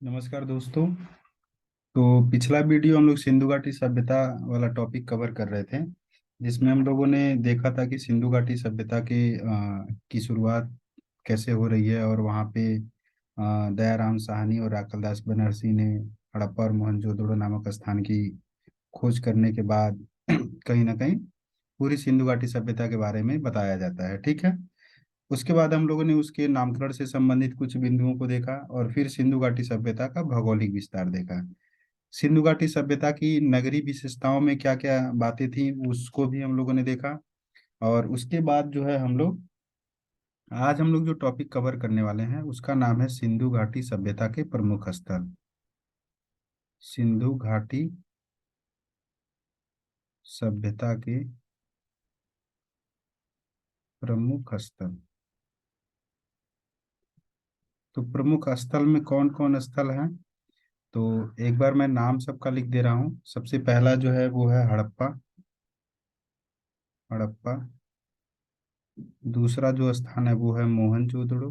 नमस्कार दोस्तों। तो पिछला वीडियो हम लोग सिंधु घाटी सभ्यता वाला टॉपिक कवर कर रहे थे, जिसमें हम लोगों ने देखा था कि सिंधु घाटी सभ्यता की शुरुआत कैसे हो रही है। और वहाँ पे दयाराम साहनी और राखलदास बनरसी ने हड़प्पा और मोहनजोदड़ो नामक स्थान की खोज करने के बाद कहीं ना कहीं पूरी सिंधु घाटी सभ्यता के बारे में बताया जाता है। ठीक है। उसके बाद हम लोगों ने उसके नामकरण से संबंधित कुछ बिंदुओं को देखा और फिर सिंधु घाटी सभ्यता का भौगोलिक विस्तार देखा। सिंधु घाटी सभ्यता की नगरीय विशेषताओं में क्या क्या बातें थी उसको भी हम लोगों ने देखा। और उसके बाद जो है हम लोग आज हम लोग जो टॉपिक कवर करने वाले हैं उसका नाम है सिंधु घाटी सभ्यता के प्रमुख स्थल। सिंधु घाटी सभ्यता के प्रमुख स्थल। तो प्रमुख स्थल में कौन कौन स्थल हैं? तो एक बार मैं नाम सबका लिख दे रहा हूँ। सबसे पहला जो है वो है हड़प्पा। हड़प्पा। दूसरा जो स्थान है वो है मोहनजोदड़ो।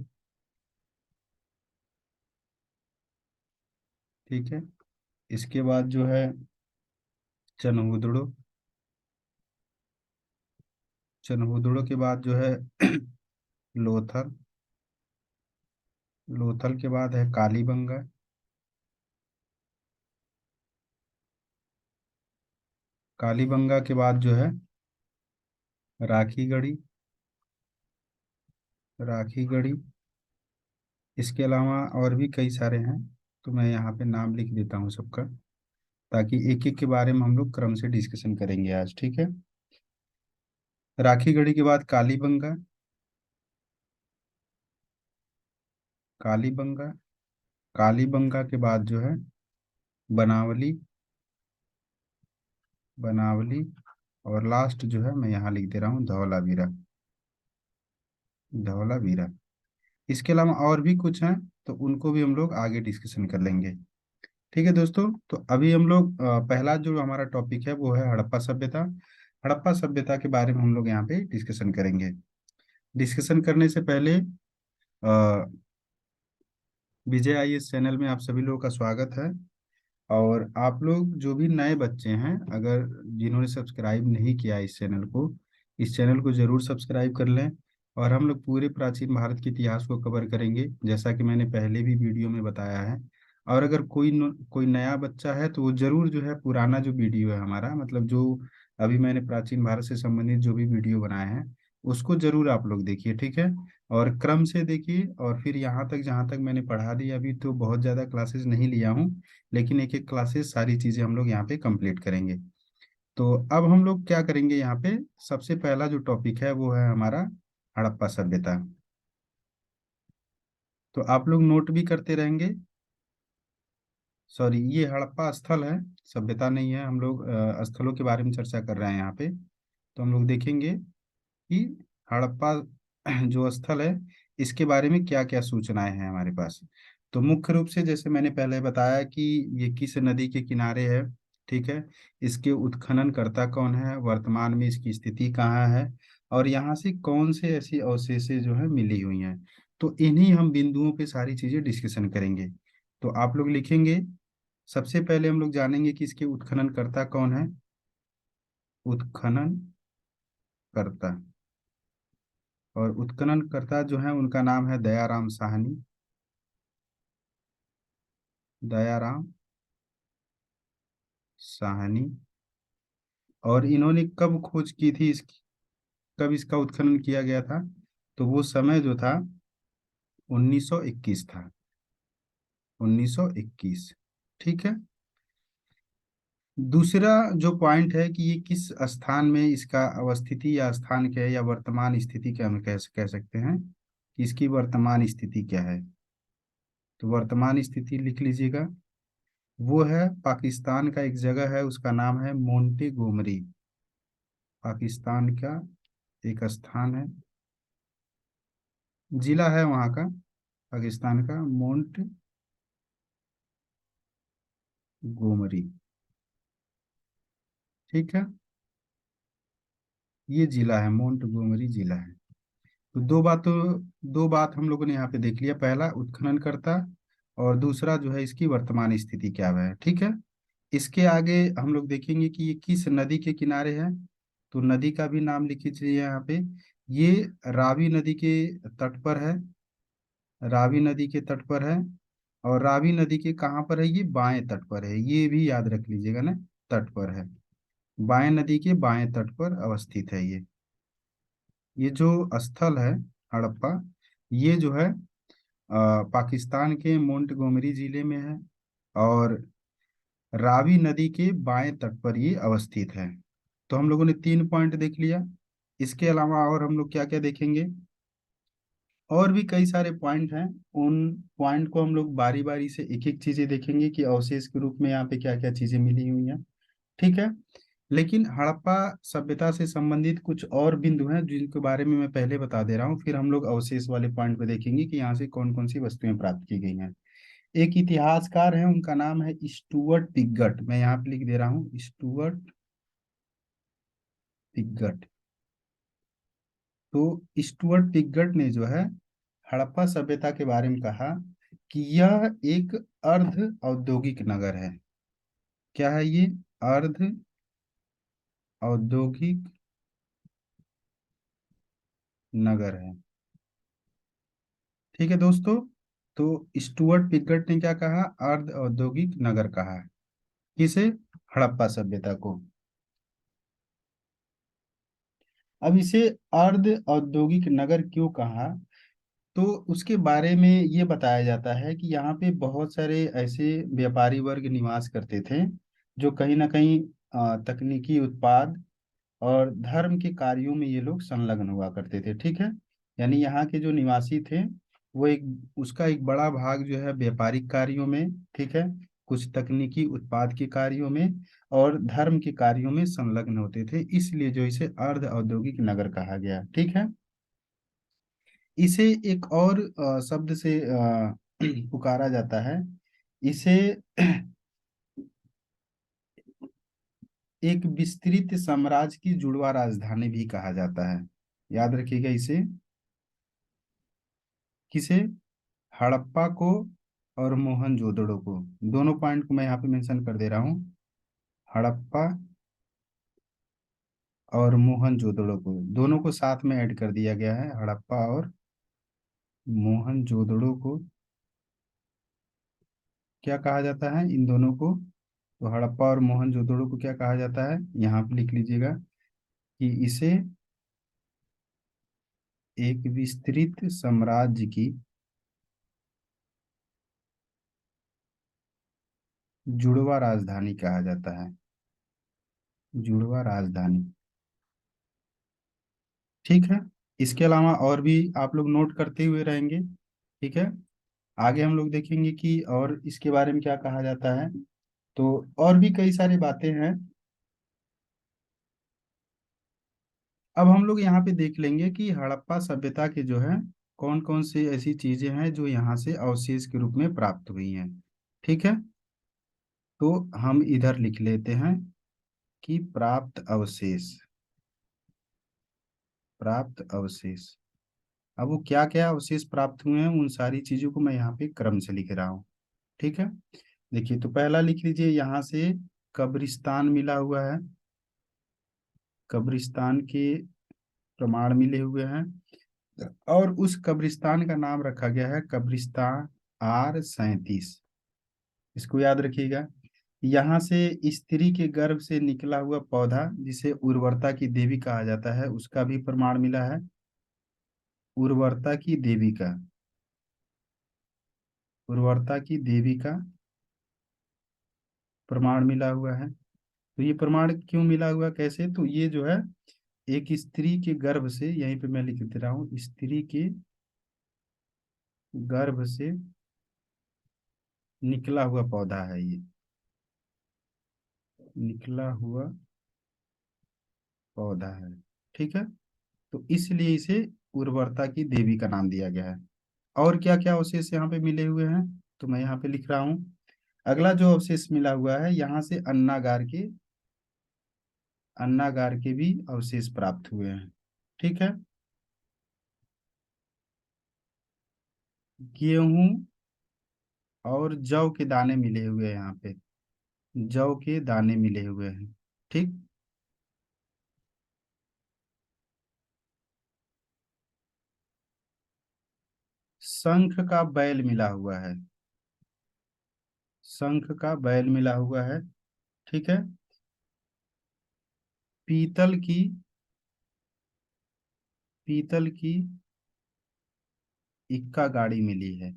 ठीक है। इसके बाद जो है चनहुदड़ो। चनहुदड़ो के बाद जो है लोथल। लोथल के बाद है कालीबंगा। कालीबंगा के बाद जो है राखीगढ़ी। राखीगढ़ी। इसके अलावा और भी कई सारे हैं, तो मैं यहाँ पे नाम लिख देता हूँ सबका, ताकि एक एक के बारे में हम लोग क्रम से डिस्कशन करेंगे आज। ठीक है। राखीगढ़ी के बाद कालीबंगा। कालीबंगा। कालीबंगा के बाद जो है बनावली। बनावली। और लास्ट जो है मैं यहाँ लिख दे रहा हूँ धौलावीरा। धौलावीरा। इसके अलावा और भी कुछ हैं, तो उनको भी हम लोग आगे डिस्कशन कर लेंगे। ठीक है दोस्तों। तो अभी हम लोग पहला जो हमारा टॉपिक है वो है हड़प्पा सभ्यता। हड़प्पा सभ्यता के बारे में हम लोग यहाँ पे डिस्कशन करेंगे। डिस्कशन करने से पहले विजय आईएएस चैनल में आप सभी लोगों का स्वागत है। और आप लोग जो भी नए बच्चे हैं, अगर जिन्होंने सब्सक्राइब नहीं किया इस चैनल को जरूर सब्सक्राइब कर लें। और हम लोग पूरे प्राचीन भारत के इतिहास को कवर करेंगे, जैसा कि मैंने पहले भी वीडियो में बताया है। और अगर कोई नया बच्चा है तो वो जरूर जो है पुराना जो वीडियो है हमारा, मतलब जो अभी मैंने प्राचीन भारत से संबंधित जो भी वीडियो बनाए हैं उसको जरूर आप लोग देखिए। ठीक है। और क्रम से देखिए, और फिर यहाँ तक जहाँ तक मैंने पढ़ा दी, अभी तो बहुत ज़्यादा क्लासेस नहीं लिया हूँ, लेकिन एक एक क्लासेस सारी चीजें हम लोग यहाँ पे कंप्लीट करेंगे। तो अब हम लोग क्या करेंगे यहाँ पे, सबसे पहला जो टॉपिक है वो है हमारा हड़प्पा सभ्यता। तो आप लोग नोट भी करते रहेंगे। सॉरी, ये हड़प्पा स्थल है, सभ्यता नहीं है। हम लोग स्थलों के बारे में चर्चा कर रहे हैं यहाँ पे। तो हम लोग देखेंगे कि हड़प्पा जो स्थल है इसके बारे में क्या क्या सूचनाएं हैं हमारे पास। तो मुख्य रूप से जैसे मैंने पहले बताया कि ये किस नदी के किनारे है। ठीक है। इसके उत्खनन कर्ता कौन है, वर्तमान में इसकी स्थिति कहाँ है, और यहाँ से कौन से ऐसी अवशेषें जो है मिली हुई हैं। तो इन्हीं हम बिंदुओं पे सारी चीजें डिस्कशन करेंगे। तो आप लोग लिखेंगे। सबसे पहले हम लोग जानेंगे कि इसके उत्खनन कर्ता कौन है। उत्खनन कर्ता। और उत्खननकर्ता जो है उनका नाम है दयाराम साहनी। दयाराम साहनी। और इन्होंने कब खोज की थी इसकी, कब इसका उत्खनन किया गया था? तो वो समय जो था 1921 था। 1921। ठीक है। दूसरा जो पॉइंट है कि ये किस स्थान में इसका अवस्थिति या स्थान क्या है, या वर्तमान स्थिति क्या हम कह सकते हैं कि इसकी वर्तमान स्थिति क्या है। तो वर्तमान स्थिति लिख लीजिएगा। वो है पाकिस्तान का एक जगह है, उसका नाम है मोंटी गोमरी। पाकिस्तान का एक स्थान है, जिला है वहाँ का, पाकिस्तान का मोंट गोमरी। ठीक है। ये जिला है, मोंट गोमरी जिला है। तो दो बात हम लोगों ने यहाँ पे देख लिया, पहला उत्खननकर्ता और दूसरा जो है इसकी वर्तमान स्थिति क्या है। ठीक है, इसके आगे हम लोग देखेंगे कि ये किस नदी के किनारे है। तो नदी का भी नाम लिख लीजिए यहाँ पे। ये रावी नदी के तट पर है, रावी नदी के तट पर है। और रावी नदी के कहाँ पर है, ये बाएं तट पर है, ये भी याद रख लीजिएगा ना, तट पर है, बाएं नदी के बाएं तट पर अवस्थित है ये जो स्थल है हड़प्पा, ये जो है पाकिस्तान के मोंटगोमरी जिले में है और रावी नदी के बाएं तट पर ये अवस्थित है। तो हम लोगों ने 3 पॉइंट देख लिया। इसके अलावा और हम लोग क्या क्या देखेंगे, और भी कई सारे पॉइंट हैं। उन पॉइंट को हम लोग बारी बारी से एक एक चीजें देखेंगे कि अवशेष के रूप में यहाँ पे क्या क्या चीजें मिली हुई हैं। ठीक है, लेकिन हड़प्पा सभ्यता से संबंधित कुछ और बिंदु हैं जिनके बारे में मैं पहले बता दे रहा हूँ, फिर हम लोग अवशेष वाले पॉइंट पे देखेंगे कि यहाँ से कौन कौन सी वस्तुएं प्राप्त की गई हैं। एक इतिहासकार है, उनका नाम है स्टुअर्ट पिगट, मैं यहाँ पे लिख दे रहा हूँ स्टुअर्ट पिगट। तो स्टुअर्ट पिगट ने जो है हड़प्पा सभ्यता के बारे में कहा कि यह एक अर्ध औद्योगिक नगर है। क्या है ये, अर्ध औद्योगिक नगर है। ठीक है दोस्तों, तो स्टुअर्ट पिगट ने क्या कहा, अर्ध औद्योगिक नगर कहा। किसे, हड़प्पा सभ्यता को। अब इसे अर्ध औद्योगिक नगर क्यों कहा, तो उसके बारे में ये बताया जाता है कि यहाँ पे बहुत सारे ऐसे व्यापारी वर्ग निवास करते थे जो कहीं ना कहीं तकनीकी उत्पाद और धर्म के कार्यों में ये लोग संलग्न हुआ करते थे। ठीक है, यानी यहाँ के जो निवासी थे वो एक, उसका एक बड़ा भाग जो है व्यापारिक कार्यों में, ठीक है, कुछ तकनीकी उत्पाद के कार्यों में और धर्म के कार्यों में संलग्न होते थे, इसलिए जो इसे अर्ध औद्योगिक नगर कहा गया। ठीक है, इसे एक और शब्द से पुकारा जाता है, इसे एक विस्तृत साम्राज्य की जुड़वा राजधानी भी कहा जाता है। याद रखिएगा इसे, किसे, हड़प्पा को और मोहनजोदड़ो को, दोनों पॉइंट को मैं यहाँ पे मेंशन कर दे रहा हूँ। हड़प्पा और मोहनजोदड़ो को, दोनों को साथ में ऐड कर दिया गया है, हड़प्पा और मोहनजोदड़ो को क्या कहा जाता है, इन दोनों को। तो हड़प्पा और मोहनजोदड़ो को क्या कहा जाता है, यहाँ पे लिख लीजिएगा कि इसे एक विस्तृत साम्राज्य की जुड़वा राजधानी कहा जाता है, जुड़वा राजधानी। ठीक है, इसके अलावा और भी आप लोग नोट करते हुए रहेंगे। ठीक है, आगे हम लोग देखेंगे कि और इसके बारे में क्या कहा जाता है। तो और भी कई सारी बातें हैं। अब हम लोग यहाँ पे देख लेंगे कि हड़प्पा सभ्यता के जो है कौन कौन सी ऐसी चीजें हैं जो यहाँ से अवशेष के रूप में प्राप्त हुई हैं। ठीक है, तो हम इधर लिख लेते हैं कि प्राप्त अवशेष, प्राप्त अवशेष। अब वो क्या क्या अवशेष प्राप्त हुए हैं उन सारी चीजों को मैं यहाँ पे क्रम से लिख रहा हूँ। ठीक है, देखिए तो पहला लिख लीजिए यहाँ से, कब्रिस्तान मिला हुआ है, कब्रिस्तान के प्रमाण मिले हुए हैं और उस कब्रिस्तान का नाम रखा गया है कब्रिस्तान R37। इसको याद रखिएगा। यहाँ से स्त्री के गर्भ से निकला हुआ पौधा जिसे उर्वरता की देवी कहा जाता है, उसका भी प्रमाण मिला है, उर्वरता की देवी का, उर्वरता की देवी का प्रमाण मिला हुआ है। तो ये प्रमाण क्यों मिला हुआ, कैसे, तो ये जो है एक स्त्री के गर्भ से, यहीं पे मैं लिख दे रहा हूँ, स्त्री के गर्भ से निकला हुआ पौधा है ये, निकला हुआ पौधा है। ठीक है, तो इसलिए इसे उर्वरता की देवी का नाम दिया गया है। और क्या क्या अवशेष यहाँ पे मिले हुए हैं, तो मैं यहाँ पे लिख रहा हूँ। अगला जो अवशेष मिला हुआ है यहाँ से अन्नागार के भी अवशेष प्राप्त हुए हैं। ठीक है, गेहूं और जौ के दाने मिले हुए हैं यहाँ पे। जौ के दाने मिले हुए हैं। ठीक। शंख का बैल मिला हुआ है। शंख का बैल मिला हुआ है। ठीक है। पीतल की पीतल की इक्का गाड़ी मिली है।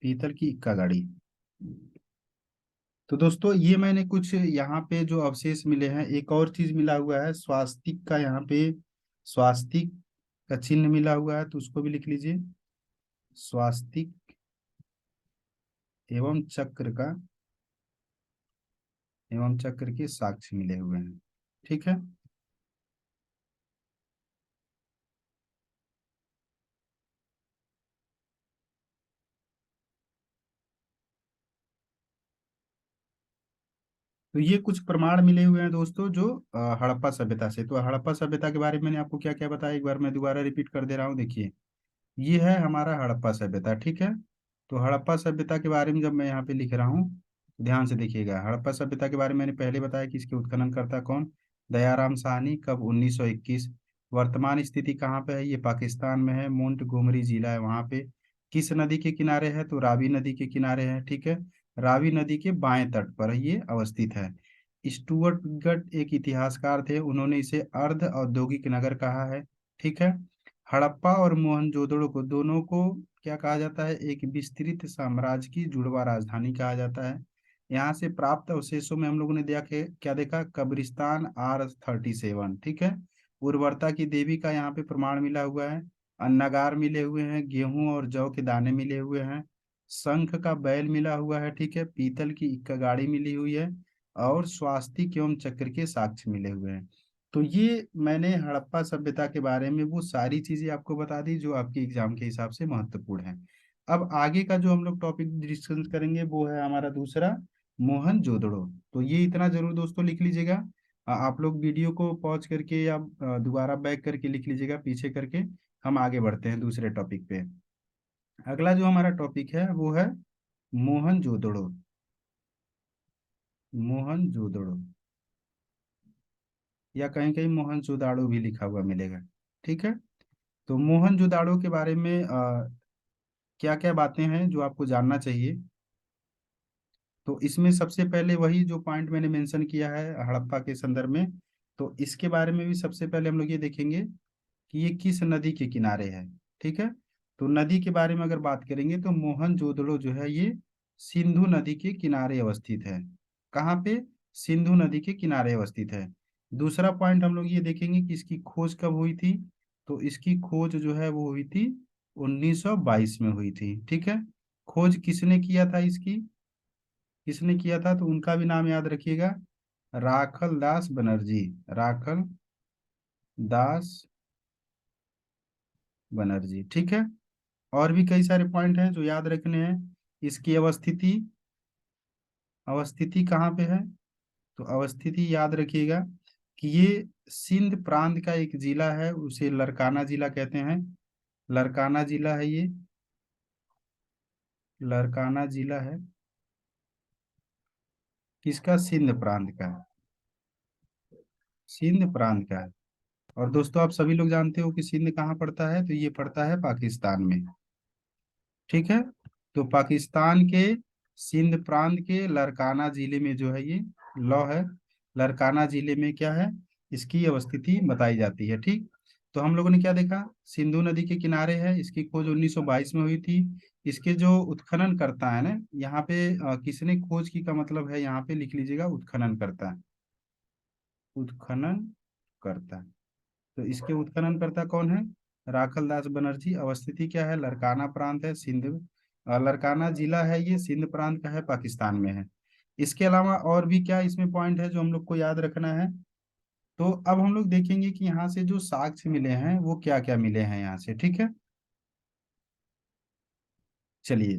पीतल की इक्का गाड़ी। तो दोस्तों ये मैंने कुछ यहाँ पे जो अवशेष मिले हैं, एक और चीज मिला हुआ है स्वास्तिक का यहाँ पे। स्वास्तिक का चिन्ह मिला हुआ है, तो उसको भी लिख लीजिए। स्वास्तिक एवं चक्र का एवं चक्र के साक्ष्य मिले हुए हैं। ठीक है। तो ये कुछ प्रमाण मिले हुए हैं दोस्तों, जो हड़प्पा सभ्यता से। तो हड़प्पा सभ्यता के बारे में मैंने आपको क्या क्या बताया, एक बार मैं दोबारा रिपीट कर दे रहा हूँ। देखिए, ये है हमारा हड़प्पा सभ्यता। ठीक है। तो हड़प्पा सभ्यता के बारे में जब मैं यहाँ पे लिख रहा हूँ, ध्यान से देखिएगा। हड़प्पा सभ्यता के बारे में मैंने पहले बताया कि इसके उत्खननकर्ता कौन, दयाराम साहनी। कब, 1921। वर्तमान स्थिति कहाँ पे है, ये पाकिस्तान में है, मोंटगोमरी जिला है वहाँ पे। किस नदी के किनारे है, तो रावी नदी के किनारे है। ठीक है। रावी नदी के बाएं तट पर ये अवस्थित है। स्टुअर्ट गट एक इतिहासकार थे, उन्होंने इसे अर्ध औद्योगिक नगर कहा है। ठीक है। हड़प्पा और मोहनजोदड़ो को, दोनों को क्या कहा जाता है, एक विस्तृत साम्राज्य की जुड़वा राजधानी कहा जाता है। यहाँ से प्राप्त अवशेषों में हम लोगों ने देखे, क्या देखा, कब्रिस्तान R37। ठीक है। उर्वरता की देवी का यहाँ पे प्रमाण मिला हुआ है। अन्नगार मिले हुए हैं, गेहूं और जौ के दाने मिले हुए हैं। शंख का बैल मिला हुआ है। ठीक है। पीतल की इक्का गाड़ी मिली हुई है। और स्वास्तिक एवं चक्र के साक्ष्य मिले हुए हैं। तो ये मैंने हड़प्पा सभ्यता के बारे में वो सारी चीजें आपको बता दी जो आपके एग्जाम के हिसाब से महत्वपूर्ण है। अब आगे का जो हम लोग टॉपिक डिस्कस करेंगे वो है हमारा दूसरा, मोहनजोदड़ो। तो ये इतना जरूर दोस्तों लिख लीजिएगा। आप लोग वीडियो को पॉज करके या दोबारा बैक करके लिख लीजिएगा, पीछे करके। हम आगे बढ़ते हैं दूसरे टॉपिक पे। अगला जो हमारा टॉपिक है वो है मोहनजोदड़ो। मोहनजोदड़ो, या कहीं कहीं मोहनजोदाड़ो भी लिखा हुआ मिलेगा। ठीक है। तो मोहनजोदाड़ो के बारे में क्या क्या बातें हैं जो आपको जानना चाहिए। तो इसमें सबसे पहले वही जो पॉइंट मैंने मेंशन किया है हड़प्पा के संदर्भ में, तो इसके बारे में भी सबसे पहले हम लोग ये देखेंगे कि ये किस नदी के किनारे है। ठीक है। तो नदी के बारे में अगर बात करेंगे तो मोहनजोदड़ो जो है ये सिंधु नदी के किनारे अवस्थित है। कहाँ पे, सिंधु नदी के किनारे अवस्थित है। दूसरा पॉइंट हम लोग ये देखेंगे कि इसकी खोज कब हुई थी। तो इसकी खोज जो है वो हुई थी 1922 में हुई थी। ठीक है। खोज किसने किया था इसकी, किसने किया था, तो उनका भी नाम याद रखिएगा, राखल दास बनर्जी। राखल दास बनर्जी। ठीक है। और भी कई सारे पॉइंट हैं जो याद रखने हैं। इसकी अवस्थिति, अवस्थिति कहाँ पे है, तो अवस्थिति याद रखिएगा कि ये सिंध प्रांत का एक जिला है, उसे लरकाना जिला कहते हैं। लरकाना जिला है ये, लरकाना जिला है किसका, सिंध प्रांत का। सिंध प्रांत का है। और दोस्तों आप सभी लोग जानते हो कि सिंध कहाँ पड़ता है, तो ये पड़ता है पाकिस्तान में। ठीक है। तो पाकिस्तान के सिंध प्रांत के लरकाना जिले में जो है ये लौ है। लरकाना जिले में क्या है, इसकी अवस्थिति बताई जाती है। ठीक। तो हम लोगों ने क्या देखा, सिंधु नदी के किनारे है, इसकी खोज 1922 में हुई थी। इसके जो उत्खनन करता है ना, यहाँ पे किसने खोज की का मतलब है, यहाँ पे लिख लीजिएगा उत्खनन करता। उत्खनन करता। तो इसके उत्खननकर्ता कौन है, राखल दास बनर्जी। अवस्थिति क्या है, लरकाना प्रांत है, सिंध लरकाना जिला है, ये सिंध प्रांत का है, पाकिस्तान में है। इसके अलावा और भी क्या इसमें पॉइंट है जो हम लोग को याद रखना है। तो अब हम लोग देखेंगे कि यहाँ से जो साक्ष्य मिले हैं वो क्या क्या मिले हैं यहाँ से। ठीक है। चलिए,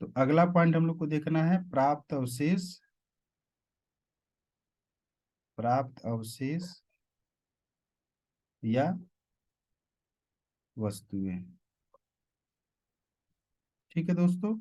तो अगला पॉइंट हम लोग को देखना है प्राप्त अवशेष। प्राप्त अवशेष या वस्तुएं। ठीक है दोस्तों।